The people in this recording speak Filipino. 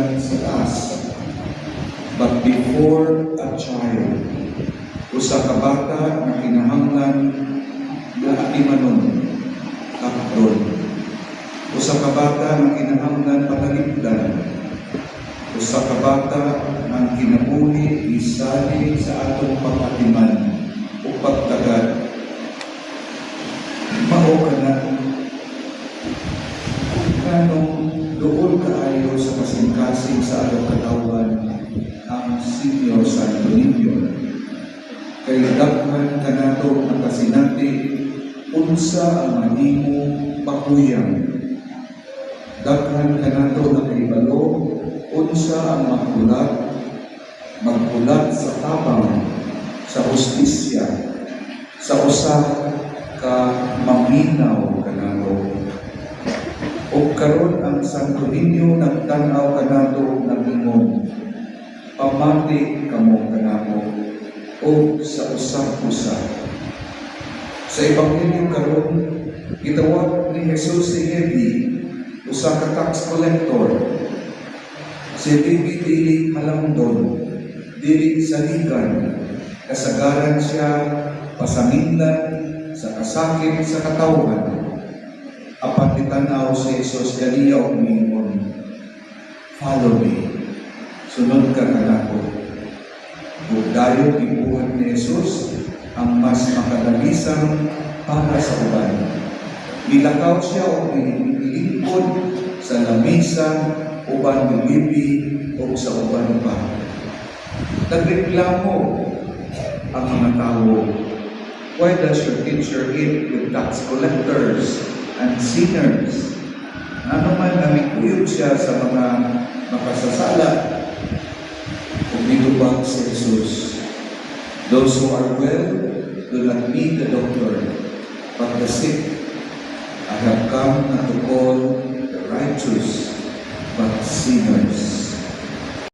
hanggang sa taas. But before a child, usa ka bata na kinahanglan na atimanon kapron. Usa ka bata na kinahanglan patalipdan. Usa ka bata na kinabuhi isali sa atong pag-atiman o pagtagad. Mao ka na kanong doon kaayo sa kasing-kasing sa atong katawan ang Senior Santo Niño. Kay daghan kanato ang kasinati unsa ang mahimo pakuyang. Daghan kanato na kahibalo unsa ang magbulat sa tabang, sa hustisya, sa usa ka maminaw kanato. O karon ang Santo Niño nagtanaw kanato nagingon, pamati kamo kanako o sa usap-usap. Sa Ebanghelyo karon gitawag ni Jesus si Levi, usa ka tax collector. Si Levi dili halangdon, dili saligan, kasagaran siya pasanginlan sa kasakit sa katawhan. Apan titanaw si Jesus kaniya og mingon, follow me, sunod ka kanako. Ug dayon gibuhat ni Jesus ang mas makadalisang para sa uban. Milakaw siya o ilingkod sa lamisa, uban ni Levi o sa uban pa. Nagreklamo ang mga tao, why does your teacher eat with tax collectors and sinners? Ano man namikuyog siya sa mga makasasala. Kung nilubag si Jesus, those who are well do not need the doctor, but the sick. I have come not to call the righteous, but sinners.